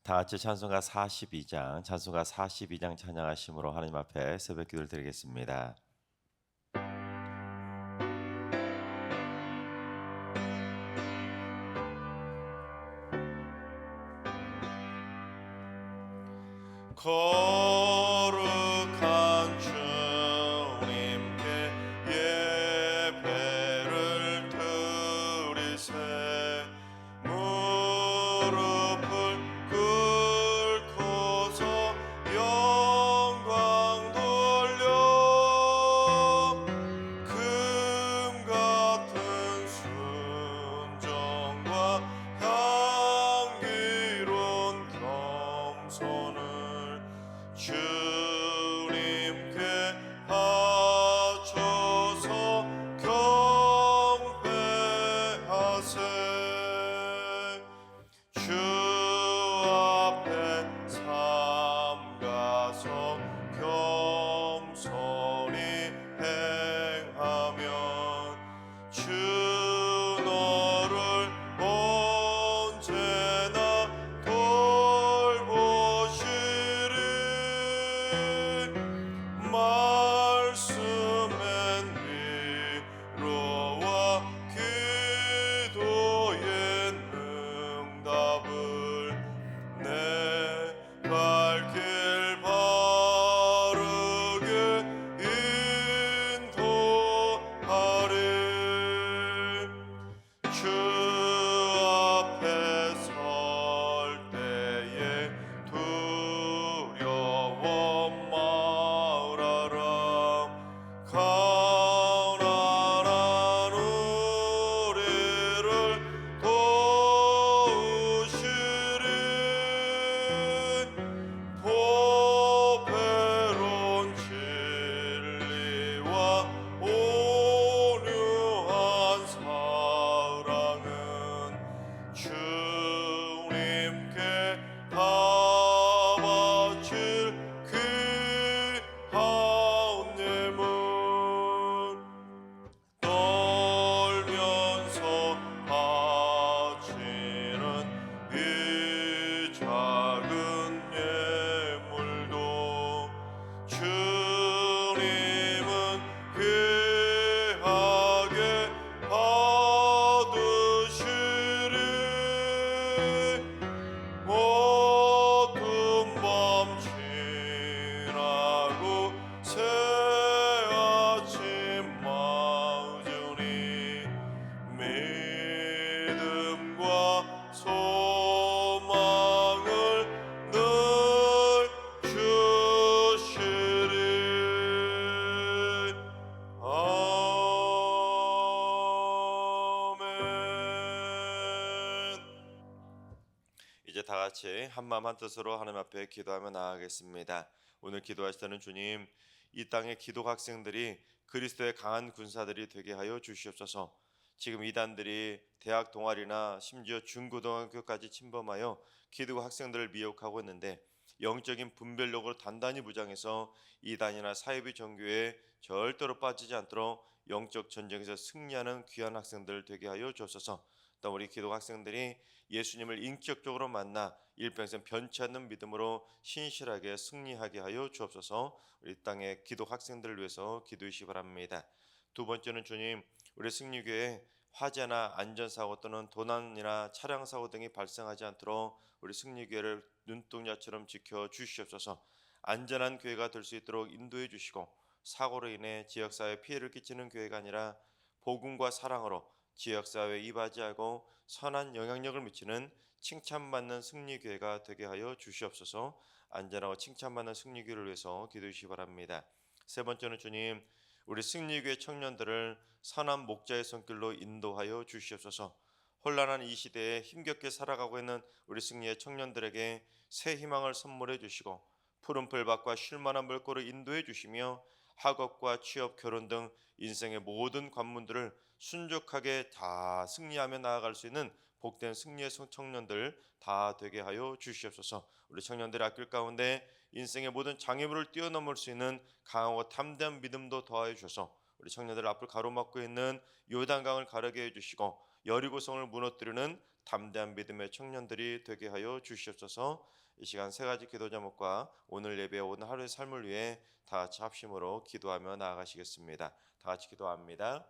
다 같이 찬송가 42장 찬양하심으로 하나님 앞에 새벽 기도를 드리겠습니다. 거룩한 주님께 예배를 드리세 무릎을 꿇고서 영광 돌려 금 같은 순종과 향기로운 겸손을 주님께 바쳐서 경배하세 주 앞에 삼가서 겸손히 행하면 주 너를 언제나 돌보시리 말씀엔 위로와 기도의 응답을 내 갈 길 바르게 인도하리 주 앞에 설 때에 두려워 말아라 가난한 우리를 도우시리 보배로운 진리와 온유한 사랑은 주님께 다 바칠 귀한 예물 떨면서 바치는 이 작은 예물도 주님은 귀하게 받으시리 어두운 밤 지나고 새 아침 맞으니 믿음과 소망을 늘 주시리 아멘. 이제 다 같이 한마음 한뜻으로 하나님 앞에 기도하며 나아가겠습니다. 오늘 기도하시는 주님, 이 땅의 기독 학생들이 그리스도의 강한 군사들이 되게 하여 주시옵소서. 지금 이단들이 대학 동아리나 심지어 중고등학교까지 침범하여 기독 학생들을 미혹하고 있는데 영적인 분별력으로 단단히 무장해서 이단이나 사이비 종교에 절대로 빠지지 않도록 영적 전쟁에서 승리하는 귀한 학생들 되게 하여 주옵소서. 또 우리 기독 학생들이 예수님을 인격적으로 만나 일평생 변치 않는 믿음으로 신실하게 승리하게 하여 주옵소서. 우리 땅의 기독 학생들을 위해서 기도해 주시기 바랍니다. 두 번째는 주님, 우리 승리교회 화재나 안전사고 또는 도난이나 차량사고 등이 발생하지 않도록 우리 승리교회를 눈동자처럼 지켜 주시옵소서. 안전한 교회가 될 수 있도록 인도해 주시고 사고로 인해 지역사회에 피해를 끼치는 교회가 아니라 복음과 사랑으로 지역사회에 이바지하고 선한 영향력을 미치는 칭찬받는 승리교회가 되게 하여 주시옵소서. 안전하고 칭찬받는 승리교회를 위해서 기도해 주시기 바랍니다. 세 번째는 주님, 우리 승리교회 청년들을 선한 목자의 손길로 인도하여 주시옵소서. 혼란한 이 시대에 힘겹게 살아가고 있는 우리 승리의 청년들에게 새 희망을 선물해 주시고 푸른 풀밭과 쉴만한 물꼬를 인도해 주시며 학업과 취업, 결혼 등 인생의 모든 관문들을 순적하게 다 승리하며 나아갈 수 있는 복된 승리의 청년들 다 되게 하여 주시옵소서. 우리 청년들의 앞길 가운데 인생의 모든 장애물을 뛰어넘을 수 있는 강하고 담대한 믿음도 더하여 주셔서 우리 청년들 앞을 가로막고 있는 요단강을 가르게 해주시고 여리고성을 무너뜨리는 담대한 믿음의 청년들이 되게 하여 주시옵소서. 이 시간 세 가지 기도 제목과 오늘 예배 오늘 하루의 삶을 위해 다 같이 합심으로 기도하며 나아가시겠습니다. 다 같이 기도합니다.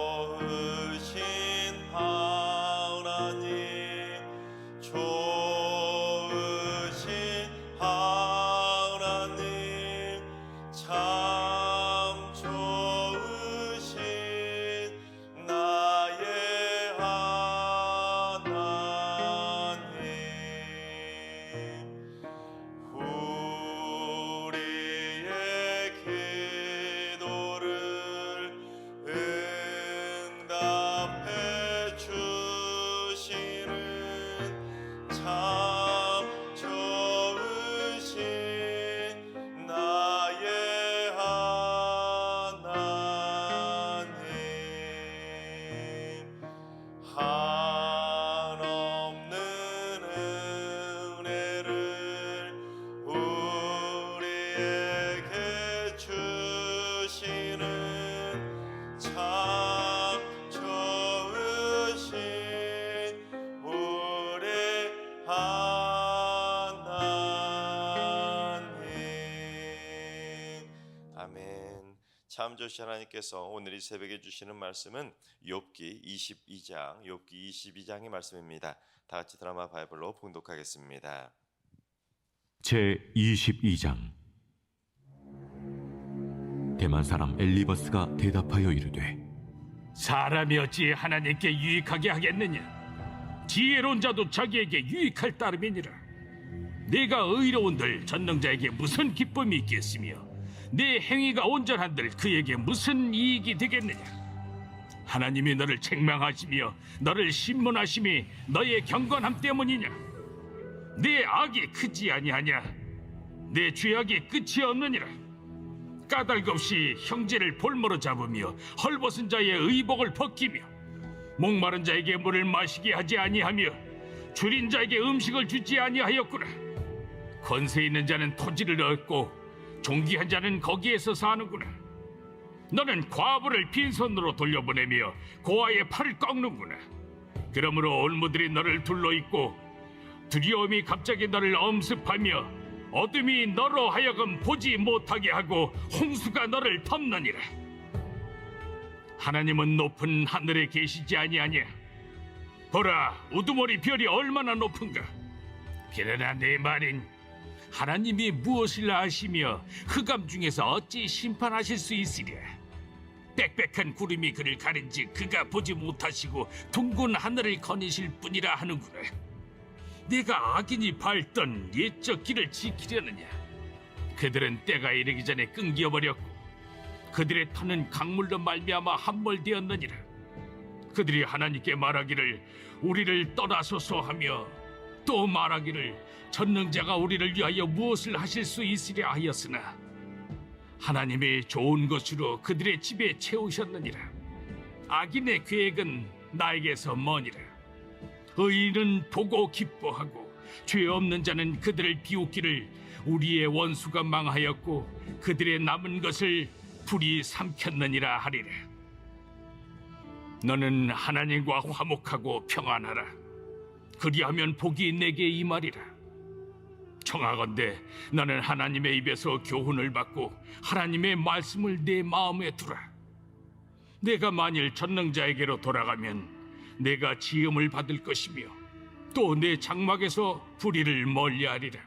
좋으신 하나님, 좋으신 하나님, 참 좋으신 나의 하나님. 우리의 기도를 응답해 주시는 참 좋으신 나의 하나님. 한없는 은혜를 우리에게 주시는 참 좋으신 우리 하나님. 아멘. 참 좋으신 하나님께서 오늘 이 새벽에 주시는 말씀은 욥기 22장의 말씀입니다. 다 같이 드라마 바이블로 봉독하겠습니다. 제22장. 대만 사람 엘리버스가 대답하여 이르되, 사람이 어찌 하나님께 유익하게 하겠느냐? 지혜로운 자도 자기에게 유익할 따름이니라. 내가 의로운들 전능자에게 무슨 기쁨이 있겠으며 내 행위가 온전한들 그에게 무슨 이익이 되겠느냐? 하나님이 너를 책망하시며 너를 신문하심이 너의 경건함 때문이냐? 내 악이 크지 아니하냐? 내 죄악이 끝이 없느니라. 까닭 없이 형제를 볼모로 잡으며 헐벗은 자의 의복을 벗기며 목마른 자에게 물을 마시게 하지 아니하며 줄인 자에게 음식을 주지 아니하였구나. 권세 있는 자는 토지를 얻고 존귀한 자는 거기에서 사는구나. 너는 과부를 빈손으로 돌려보내며 고아의 팔을 꺾는구나. 그러므로 올무들이 너를 둘러있고 두려움이 갑자기 너를 엄습하며 어둠이 너로 하여금 보지 못하게 하고 홍수가 너를 덮느니라. 하나님은 높은 하늘에 계시지 아니하냐? 보라, 우두머리 별이 얼마나 높은가? 그러나 내 말인 하나님이 무엇을 아시며 흑암 중에서 어찌 심판하실 수 있으랴? 빽빽한 구름이 그를 가린지 그가 보지 못하시고 둥근 하늘을 거니실 뿐이라 하는구나. 네가 악인이 밟던 옛적 길을 지키려느냐? 그들은 때가 이르기 전에 끊겨버렸고 그들의 터는 강물로 말미암아 함몰되었느니라. 그들이 하나님께 말하기를 우리를 떠나소서 하며 또 말하기를 전능자가 우리를 위하여 무엇을 하실 수 있으랴 하였으나 하나님의 좋은 것으로 그들의 집에 채우셨느니라. 악인의 계획은 나에게서 머니라. 의인은 보고 기뻐하고 죄 없는 자는 그들을 비웃기를 우리의 원수가 망하였고 그들의 남은 것을 불이 삼켰느니라 하리라. 너는 하나님과 화목하고 평안하라. 그리하면 복이 내게 임하리라. 청하건대 너는 하나님의 입에서 교훈을 받고 하나님의 말씀을 내 마음에 두라. 내가 만일 전능자에게로 돌아가면 내가 지음을 받을 것이며 또 내 장막에서 불의를 멀리하리라.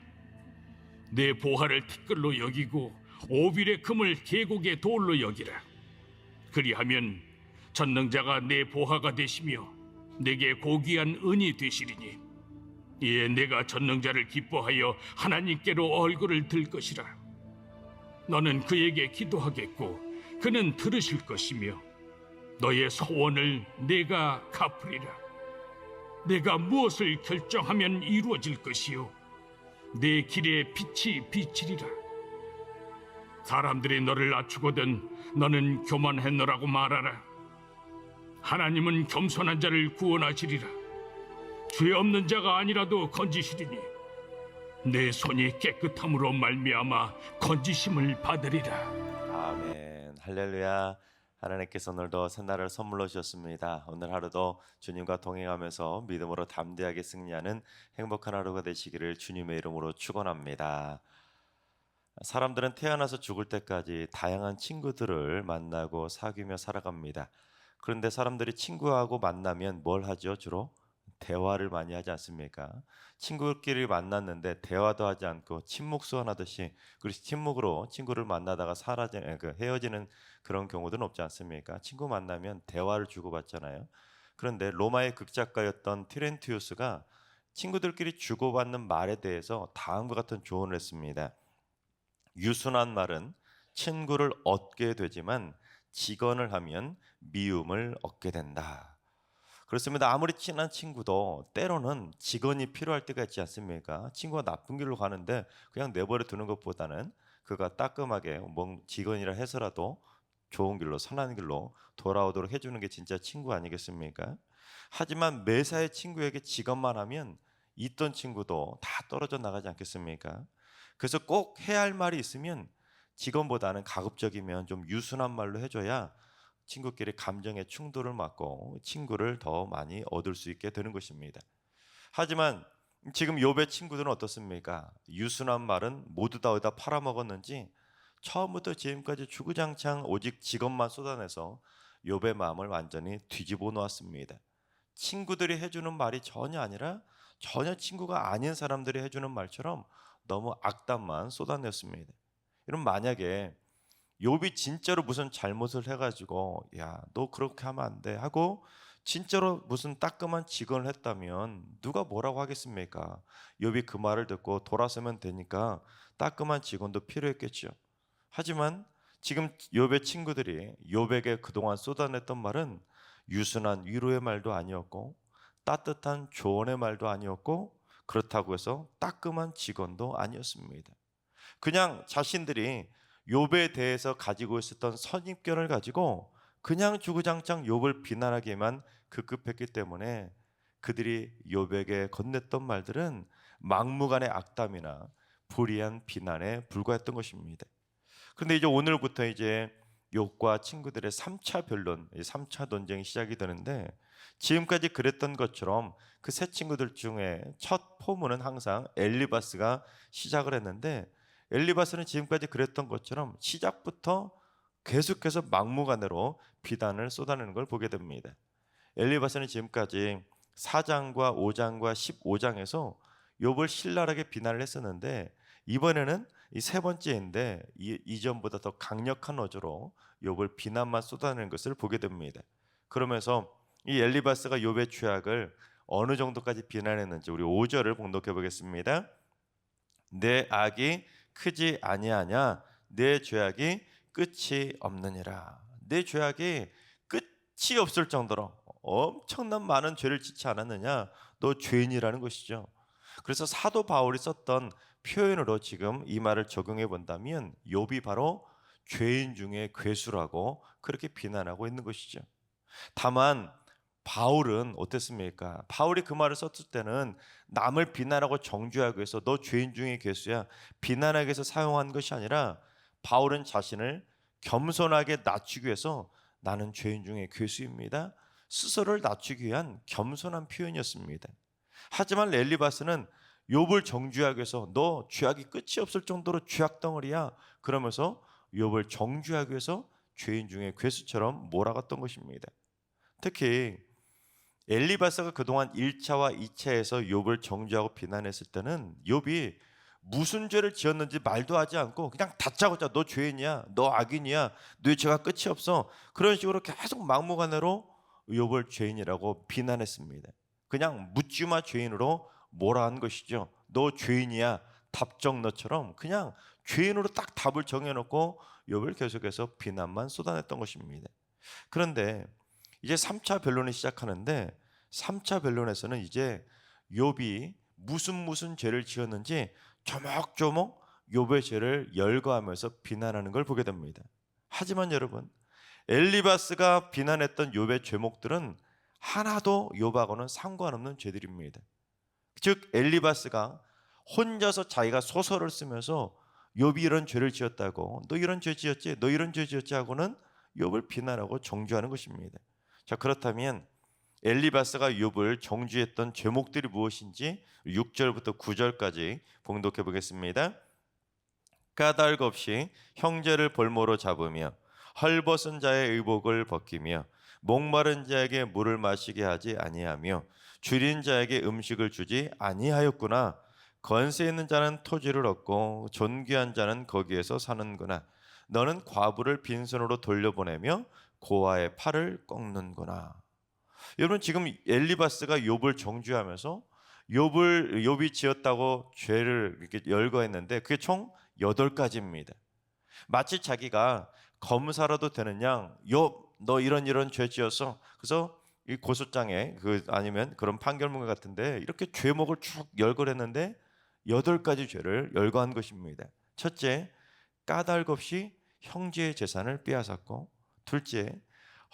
내 보화를 티끌로 여기고 오빌의 금을 계곡의 돌로 여기라. 그리하면 전능자가 내 보화가 되시며 내게 고귀한 은이 되시리니 이에 내가 전능자를 기뻐하여 하나님께로 얼굴을 들 것이라. 너는 그에게 기도하겠고 그는 들으실 것이며 너의 소원을 내가 갚으리라. 내가 무엇을 결정하면 이루어질 것이요 내 길에 빛이 비치리라. 사람들이 너를 낮추거든 너는 교만했노라고 말하라. 하나님은 겸손한 자를 구원하시리라. 죄 없는 자가 아니라도 건지시리니 내 손이 깨끗함으로 말미암아 건지심을 받으리라. 아멘. 할렐루야. 하나님께서 오늘도 새날을 선물로 주셨습니다. 오늘 하루도 주님과 동행하면서 믿음으로 담대하게 승리하는 행복한 하루가 되시기를 주님의 이름으로 축원합니다. 사람들은 태어나서 죽을 때까지 다양한 친구들을 만나고 사귀며 살아갑니다. 그런데 사람들이 친구하고 만나면 뭘 하죠? 주로 대화를 많이 하지 않습니까? 친구끼리 만났는데 대화도 하지 않고 침묵 수원하듯이 그래서 침묵으로 친구를 만나다가 헤어지는 그런 경우들은 없지 않습니까? 친구 만나면 대화를 주고받잖아요. 그런데 로마의 극작가였던 티렌티우스가 친구들끼리 주고받는 말에 대해서 다음과 같은 조언을 했습니다. 유순한 말은 친구를 얻게 되지만 직언을 하면 미움을 얻게 된다. 그렇습니다. 아무리 친한 친구도 때로는 직언이 필요할 때가 있지 않습니까? 친구가 나쁜 길로 가는데 그냥 내버려 두는 것보다는 그가 따끔하게 직언이라 해서라도 좋은 길로 선한 길로 돌아오도록 해주는 게 진짜 친구 아니겠습니까? 하지만 매사에 친구에게 직언만 하면 있던 친구도 다 떨어져 나가지 않겠습니까? 그래서 꼭 해야 할 말이 있으면 직언보다는 가급적이면 좀 유순한 말로 해줘야 친구끼리 감정의 충돌을 막고 친구를 더 많이 얻을 수 있게 되는 것입니다. 하지만 지금 욥의 친구들은 어떻습니까? 유순한 말은 모두 다 어디다 팔아먹었는지 처음부터 지금까지 주구장창 오직 직언만 쏟아내서 욥의 마음을 완전히 뒤집어 놓았습니다. 친구들이 해주는 말이 전혀 아니라 전혀 친구가 아닌 사람들이 해주는 말처럼 너무 악담만 쏟아냈습니다. 이런 만약에 욥이 진짜로 무슨 잘못을 해가지고 야, 너 그렇게 하면 안 돼 하고 진짜로 무슨 따끔한 직언을 했다면 누가 뭐라고 하겠습니까? 욥이 그 말을 듣고 돌아서면 되니까 따끔한 직언도 필요했겠죠. 하지만 지금 욥의 친구들이 욥에게 그동안 쏟아냈던 말은 유순한 위로의 말도 아니었고 따뜻한 조언의 말도 아니었고 그렇다고 해서 따끔한 직언도 아니었습니다. 그냥 자신들이 욥에 대해서 가지고 있었던 선입견을 가지고 그냥 주구장창 욥을 비난하기에만 급급했기 때문에 그들이 욥에게 건넸던 말들은 막무가내 악담이나 불의한 비난에 불과했던 것입니다. 그런데 이제 오늘부터 이제 욥과 친구들의 3차 변론, 3차 논쟁이 시작이 되는데 지금까지 그랬던 것처럼 그 세 친구들 중에 첫 포문은 항상 엘리바스가 시작을 했는데 엘리바스는 지금까지 그랬던 것처럼 시작부터 계속해서 막무가내로 비단을 쏟아내는 걸 보게 됩니다. 엘리바스는 지금까지 4장과 5장과 15장에서 욥을 신랄하게 비난을 했었는데 이번에는 이 세 번째인데 이전보다 더 강력한 어조로 욥을 비난만 쏟아내는 것을 보게 됩니다. 그러면서 이 엘리바스가 욥의 죄악을 어느 정도까지 비난했는지 우리 5절을 봉독해 보겠습니다. 내 악이 크지 아니하냐 내 죄악이 끝이 없느니라. 내 죄악이 끝이 없을 정도로 엄청난 많은 죄를 짓지 않았느냐, 너 죄인이라는 것이죠. 그래서 사도 바울이 썼던 표현으로 지금 이 말을 적용해 본다면 욥이 바로 죄인 중에 괴수라고 그렇게 비난하고 있는 것이죠. 다만 바울은 어땠습니까? 바울이 그 말을 썼을 때는 남을 비난하고 정죄하기 위해서 너 죄인 중에 괴수야 비난하기 위해서 사용한 것이 아니라 바울은 자신을 겸손하게 낮추기 위해서 나는 죄인 중에 괴수입니다, 스스로를 낮추기 위한 겸손한 표현이었습니다. 하지만 엘리바스는 욥을 정죄하기 위해서 너 죄악이 끝이 없을 정도로 죄악 덩어리야 그러면서 욥을 정죄하기 위해서 죄인 중에 괴수처럼 몰아갔던 것입니다. 특히 엘리바스가 그동안 1차와 2차에서 욥을 정죄하고 비난했을 때는 욥이 무슨 죄를 지었는지 말도 하지 않고 그냥 다짜고짜 너 죄인이야, 너 악인이야, 너의 죄가 끝이 없어, 그런 식으로 계속 막무가내로 욥을 죄인이라고 비난했습니다. 그냥 묻지마 죄인으로 몰아한 것이죠. 너 죄인이야, 답정 너처럼 그냥 죄인으로 딱 답을 정해놓고 욥을 계속해서 비난만 쏟아냈던 것입니다. 그런데 이제 3차 변론이 시작하는데 3차 변론에서는 이제 욥이 무슨 죄를 지었는지 조목조목 욥의 죄를 열거하면서 비난하는 걸 보게 됩니다. 하지만 여러분, 엘리바스가 비난했던 욥의 죄목들은 하나도 욥하고는 상관없는 죄들입니다. 즉 엘리바스가 혼자서 자기가 소설을 쓰면서 욥이 이런 죄를 지었다고 너 이런 죄 지었지, 너 이런 죄 지었지 하고는 욥을 비난하고 정죄하는 것입니다. 자, 그렇다면 엘리바스가 욥을 정죄했던 죄목들이 무엇인지 6절부터 9절까지 봉독해 보겠습니다. 까닭 없이 형제를 볼모로 잡으며 헐벗은 자의 의복을 벗기며 목마른 자에게 물을 마시게 하지 아니하며 줄인 자에게 음식을 주지 아니하였구나. 건세 있는 자는 토지를 얻고 존귀한 자는 거기에서 사는구나. 너는 과부를 빈손으로 돌려보내며 고아의 팔을 꺾는구나. 여러분, 지금 엘리바스가 욥을 정죄하면서 욥이 지었다고 죄를 이렇게 열거했는데 그게 총 8가지입니다. 마치 자기가 검사라도 되는 양, 욥 너 이런 죄 지었어. 그래서 이 고소장에 아니면 그런 판결문 같은데 이렇게 죄목을 쭉 열거를 했는데 8가지 죄를 열거한 것입니다. 첫째, 까닭 없이 형제의 재산을 빼앗았고, 둘째,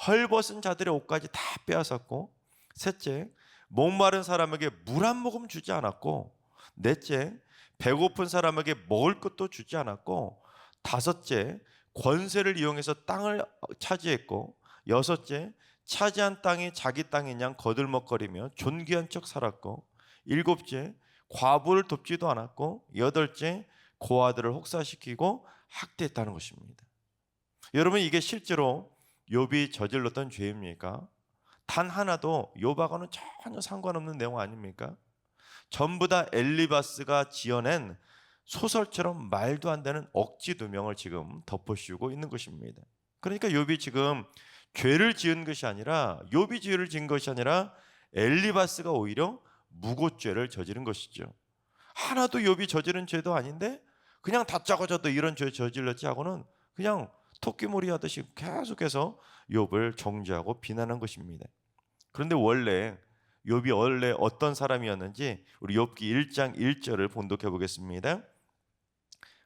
헐벗은 자들의 옷까지 다 빼앗았고, 셋째, 목마른 사람에게 물 한 모금 주지 않았고, 넷째, 배고픈 사람에게 먹을 것도 주지 않았고, 다섯째, 권세를 이용해서 땅을 차지했고, 여섯째, 차지한 땅이 자기 땅인 양 거들먹거리며 존귀한 척 살았고, 일곱째, 과부를 돕지도 않았고, 여덟째, 고아들을 혹사시키고 학대했다는 것입니다. 여러분, 이게 실제로 욥이 저질렀던 죄입니까? 단 하나도 욥하고는 전혀 상관없는 내용 아닙니까? 전부 다 엘리바스가 지어낸 소설처럼 말도 안 되는 억지 누명을 지금 덮어씌우고 있는 것입니다. 그러니까 욥이 지금 죄를 지은 것이 아니라 욥이 죄를 지은 것이 아니라 엘리바스가 오히려 무고죄를 저지른 것이죠. 하나도 욥이 저지른 죄도 아닌데 그냥 다짜고짜도 이런 죄 저질렀지 하고는 그냥 토끼몰이 하듯이 계속해서 욥을 정죄하고 비난한 것입니다. 그런데 욥이 원래 어떤 사람이었는지 우리 욥기 1장 1절을 봉독해 보겠습니다.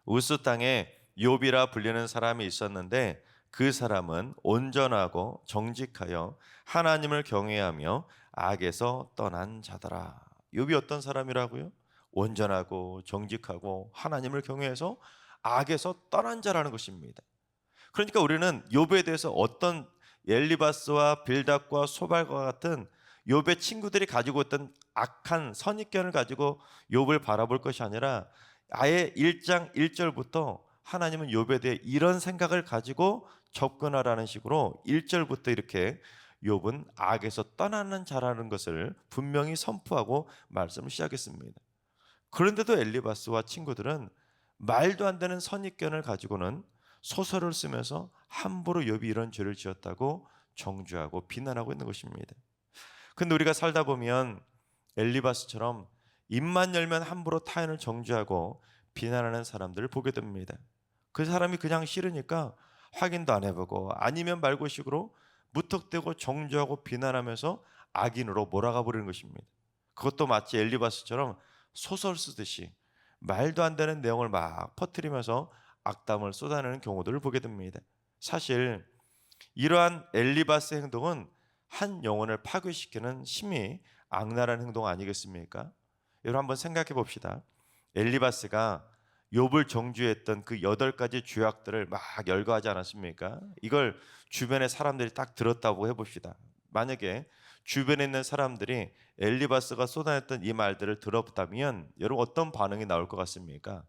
우스 땅에 욥이라 불리는 사람이 있었는데 그 사람은 온전하고 정직하여 하나님을 경외하며 악에서 떠난 자더라. 욥이 어떤 사람이라고요? 온전하고 정직하고 하나님을 경외해서 악에서 떠난 자라는 것입니다. 그러니까 우리는 욥에 대해서 어떤 엘리바스와 빌닷과 소발과 같은 욥의 친구들이 가지고 있던 악한 선입견을 가지고 욥을 바라볼 것이 아니라 아예 1장 1절부터 하나님은 욥에 대해 이런 생각을 가지고 접근하라는 식으로 1절부터 이렇게 욥은 악에서 떠나는 자라는 것을 분명히 선포하고 말씀을 시작했습니다. 그런데도 엘리바스와 친구들은 말도 안 되는 선입견을 가지고는 소설을 쓰면서 함부로 욥이 이런 죄를 지었다고 정죄하고 비난하고 있는 것입니다. 근데 우리가 살다 보면 엘리바스처럼 입만 열면 함부로 타인을 정죄하고 비난하는 사람들을 보게 됩니다. 그 사람이 그냥 싫으니까 확인도 안 해보고 아니면 말고식으로 무턱대고 정죄하고 비난하면서 악인으로 몰아가 버리는 것입니다. 그것도 마치 엘리바스처럼 소설 쓰듯이 말도 안 되는 내용을 막 퍼뜨리면서 악담을 쏟아내는 경우들을 보게 됩니다. 사실 이러한 엘리바스의 행동은 한 영혼을 파괴시키는 심히 악랄한 행동 아니겠습니까? 여러분 한번 생각해 봅시다. 엘리바스가 욥을 정죄했던 그 8가지 죄악들을 막 열거하지 않았습니까? 이걸 주변의 사람들이 딱 들었다고 해봅시다. 만약에 주변에 있는 사람들이 엘리바스가 쏟아냈던 이 말들을 들었다면 여러분 어떤 반응이 나올 것 같습니까?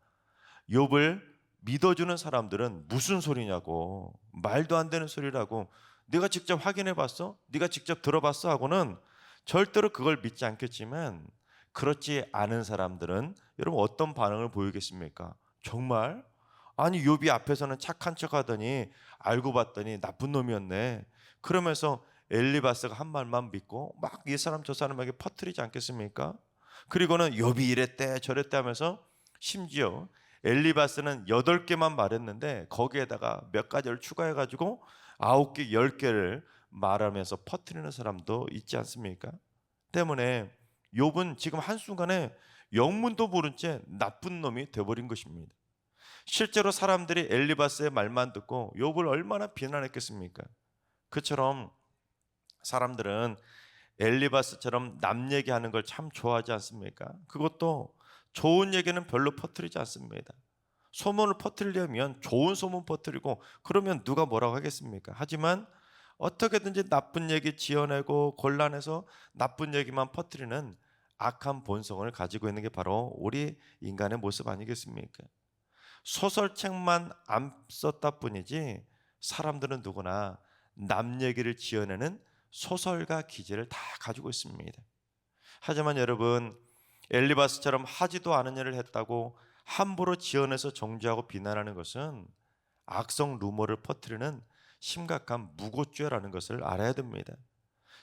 욥을 믿어주는 사람들은 무슨 소리냐고, 말도 안 되는 소리라고, 네가 직접 확인해 봤어? 네가 직접 들어봤어? 하고는 절대로 그걸 믿지 않겠지만 그렇지 않은 사람들은 여러분 어떤 반응을 보이겠습니까? 정말? 아니 욥이 앞에서는 착한 척하더니 알고 봤더니 나쁜 놈이었네. 그러면서 엘리바스가 한 말만 믿고 막 이 사람 저 사람에게 퍼뜨리지 않겠습니까? 그리고는 욥이 이랬대 저랬대 하면서 심지어 엘리바스는 8개만 말했는데 거기에다가 몇 가지를 추가해가지고 9개, 10개를 말하면서 퍼뜨리는 사람도 있지 않습니까? 때문에 욥은 지금 한순간에 영문도 모른 채 나쁜 놈이 되어버린 것입니다. 실제로 사람들이 엘리바스의 말만 듣고 욥을 얼마나 비난했겠습니까? 그처럼 사람들은 엘리바스처럼 남 얘기하는 걸 참 좋아하지 않습니까? 그것도 좋은 얘기는 별로 퍼뜨리지 않습니다. 소문을 퍼뜨리려면 좋은 소문 퍼뜨리고 그러면 누가 뭐라고 하겠습니까? 하지만 어떻게든지 나쁜 얘기 지어내고 곤란해서 나쁜 얘기만 퍼뜨리는 악한 본성을 가지고 있는 게 바로 우리 인간의 모습 아니겠습니까? 소설책만 안 썼다 뿐이지 사람들은 누구나 남 얘기를 지어내는 소설가 기질을 다 가지고 있습니다. 하지만 여러분 엘리바스처럼 하지도 않은 일을 했다고 함부로 지어내서 정죄하고 비난하는 것은 악성 루머를 퍼뜨리는 심각한 무고죄라는 것을 알아야 됩니다.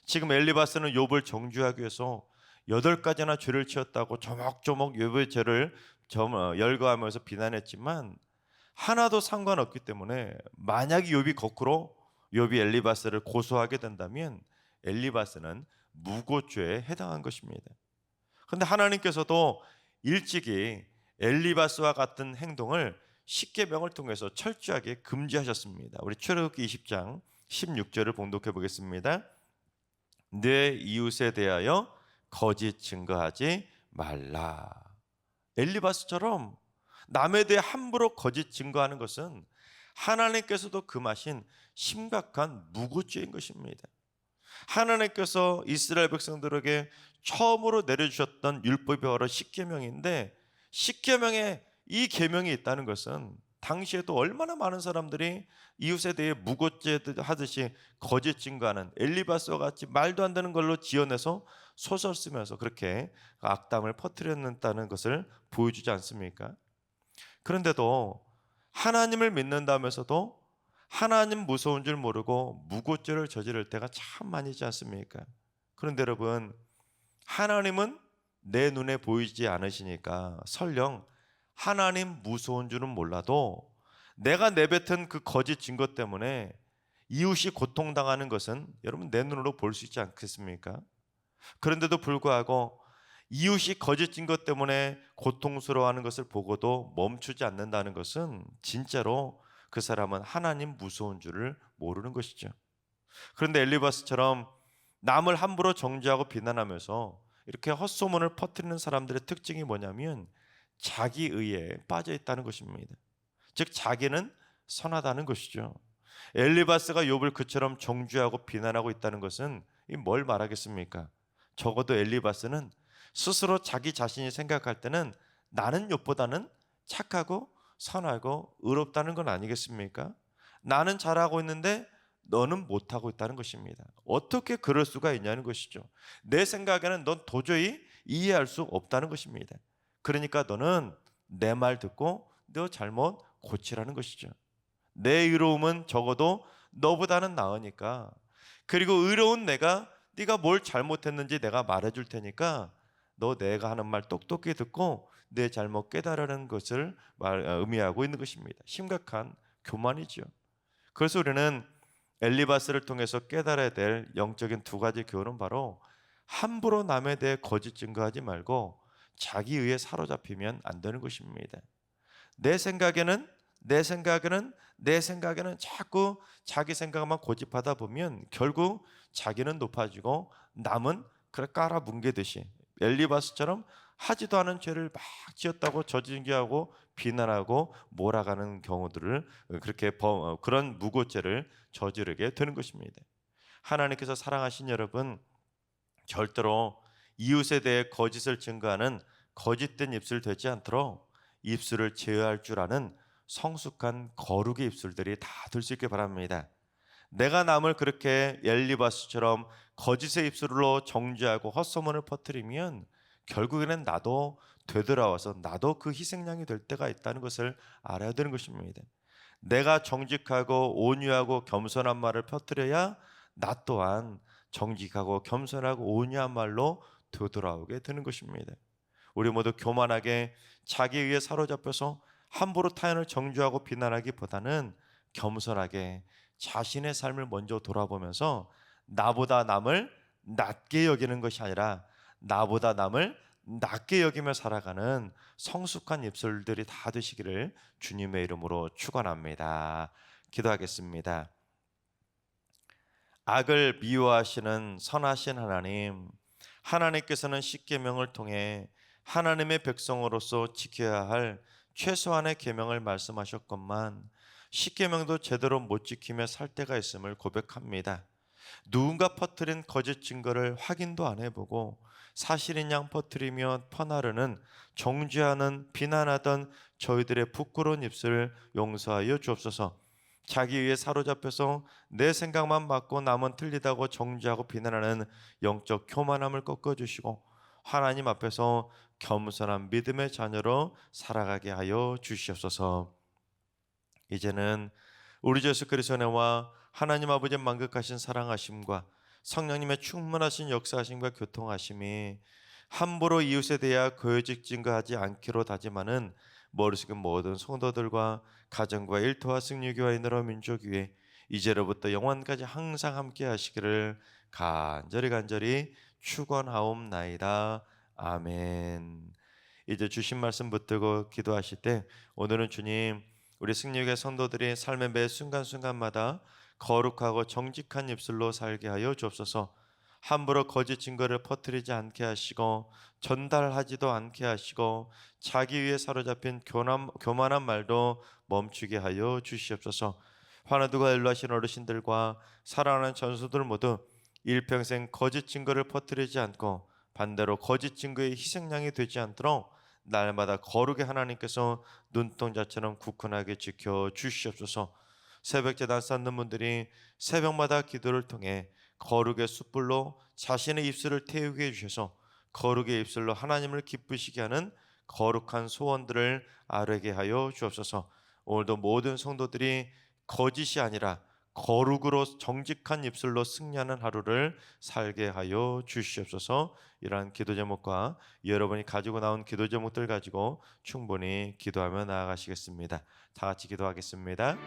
지금 엘리바스는 욥을 정죄하기 위해서 8가지나 죄를 지었다고 조목조목 욥의 죄를 열거하면서 비난했지만 하나도 상관없기 때문에 만약 욥이 거꾸로 욥이 엘리바스를 고소하게 된다면 엘리바스는 무고죄에 해당한 것입니다. 그런데 하나님께서도 일찍이 엘리바스와 같은 행동을 십계명을 통해서 철저하게 금지하셨습니다. 우리 출애굽기 20장 16절을 봉독해 보겠습니다. 내 이웃에 대하여 거짓 증거하지 말라. 엘리바스처럼 남에 대해 함부로 거짓 증거하는 것은 하나님께서도 금하신 심각한 무고죄인 것입니다. 하나님께서 이스라엘 백성들에게 처음으로 내려주셨던 율법이 바로 십계명인데 십계명에 이 계명이 있다는 것은 당시에도 얼마나 많은 사람들이 이웃에 대해 무고죄 하듯이 거짓 증거하는 엘리바스와 같이 말도 안 되는 걸로 지어내서 소설 쓰면서 그렇게 악담을 퍼뜨렸다는 것을 보여주지 않습니까? 그런데도 하나님을 믿는다면서도 하나님 무서운 줄 모르고 무고죄를 저지를 때가 참 많이지 않습니까? 그런데 여러분 하나님은 내 눈에 보이지 않으시니까 설령 하나님 무서운 줄은 몰라도 내가 내뱉은 그 거짓 증거 때문에 이웃이 고통당하는 것은 여러분 내 눈으로 볼 수 있지 않겠습니까? 그런데도 불구하고 이웃이 거짓 증거 때문에 고통스러워하는 것을 보고도 멈추지 않는다는 것은 진짜로 그 사람은 하나님 무서운 줄을 모르는 것이죠. 그런데 엘리바스처럼 남을 함부로 정죄하고 비난하면서 이렇게 헛소문을 퍼뜨리는 사람들의 특징이 뭐냐면 자기의에 빠져 있다는 것입니다. 즉 자기는 선하다는 것이죠. 엘리바스가 욥을 그처럼 정죄하고 비난하고 있다는 것은 뭘 말하겠습니까? 적어도 엘리바스는 스스로 자기 자신이 생각할 때는 나는 욥보다는 착하고 선하고 의롭다는 건 아니겠습니까? 나는 잘하고 있는데 너는 못하고 있다는 것입니다. 어떻게 그럴 수가 있냐는 것이죠. 내 생각에는 넌 도저히 이해할 수 없다는 것입니다. 그러니까 너는 내 말 듣고 너 잘못 고치라는 것이죠. 내 의로움은 적어도 너보다는 나으니까, 그리고 의로운 네가 뭘 잘못했는지 내가 말해줄 테니까 너 내가 하는 말 똑똑히 듣고 내 잘못 깨달으라는 것을 의미하고 있는 것입니다. 심각한 교만이죠. 그래서 우리는 엘리바스를 통해서 깨달아야 될 영적인 두 가지 교훈은 바로 함부로 남에 대해 거짓 증거하지 말고 자기 의에 사로잡히면 안 되는 것입니다. 내 생각에는 자꾸 자기 생각만 고집하다 보면 결국 자기는 높아지고 남은 그래 깔아뭉개듯이 엘리바스처럼 하지도 않은 죄를 막 지었다고 저징계하고 비난하고 몰아가는 경우들을 그렇게 그런 무고죄를 저지르게 되는 것입니다. 하나님께서 사랑하신 여러분, 절대로 이웃에 대해 거짓을 증거하는 거짓된 입술 되지 않도록 입술을 제어할 줄 아는 성숙한 거룩의 입술들이 다 될 수 있게 바랍니다. 내가 남을 그렇게 엘리바스처럼 거짓의 입술로 정죄하고 헛소문을 퍼뜨리면 결국에는 나도 되돌아와서 나도 그 희생양이 될 때가 있다는 것을 알아야 되는 것입니다. 내가 정직하고 온유하고 겸손한 말을 퍼뜨려야 나 또한 정직하고 겸손하고 온유한 말로 되돌아오게 되는 것입니다. 우리 모두 교만하게 자기에 의해 사로잡혀서 함부로 타인을 정죄하고 비난하기보다는 겸손하게 자신의 삶을 먼저 돌아보면서 나보다 남을 낮게 여기는 것이 아니라 나보다 남을 낮게 여기며 살아가는 성숙한 입술들이 다 되시기를 주님의 이름으로 축원합니다. 기도하겠습니다. 악을 미워하시는 선하신 하나님, 하나님께서는 십계명을 통해 하나님의 백성으로서 지켜야 할 최소한의 계명을 말씀하셨건만 십계명도 제대로 못 지키며 살 때가 있음을 고백합니다. 누군가 퍼뜨린 거짓 증거를 확인도 안 해보고 사실인 양 퍼뜨리며 퍼나르는 정죄하는 비난하던 저희들의 부끄러운 입술을 용서하여 주옵소서. 자기 위에 사로잡혀서 내 생각만 맞고 남은 틀리다고 정죄하고 비난하는 영적 교만함을 꺾어주시고 하나님 앞에서 겸손한 믿음의 자녀로 살아가게 하여 주시옵소서. 이제는 우리 주 예수 그리스도의 은혜와 하나님 아버지의 만극하신 사랑하심과 성령님의 충만하신 역사하심과 교통하심이 함부로 이웃에 대하여 거짓 증거하지 않기로 다짐하는 머리숙인 모든 성도들과 가정과 일터와 승리교회인으로 민족 위에 이제로부터 영원까지 항상 함께 하시기를 간절히 축원하옵나이다. 아멘. 이제 주신 말씀 붙들고 기도하실 때 오늘은 주님, 우리 승리교회 성도들이 삶의 매 순간순간마다 거룩하고 정직한 입술로 살게 하여 주옵소서. 함부로 거짓 증거를 퍼뜨리지 않게 하시고 전달하지도 않게 하시고 자기 위에 사로잡힌 교만한 말도 멈추게 하여 주시옵소서. 환우들과 연로하신 어르신들과 사랑하는 전수들 모두 일평생 거짓 증거를 퍼뜨리지 않고 반대로 거짓 증거의 희생양이 되지 않도록 날마다 거룩의 하나님께서 눈동자처럼 굳건하게 지켜 주시옵소서. 새벽 제단 쌓는 분들이 새벽마다 기도를 통해 거룩의 숯불로 자신의 입술을 태우게 해주셔서 거룩의 입술로 하나님을 기쁘시게 하는 거룩한 소원들을 아뢰게 하여 주옵소서. 오늘도 모든 성도들이 거짓이 아니라 거룩으로 정직한 입술로 승리하는 하루를 살게 하여 주시옵소서. 이러한 기도 제목과 여러분이 가지고 나온 기도 제목들 가지고 충분히 기도하며 나아가시겠습니다. 다 같이 기도하겠습니다.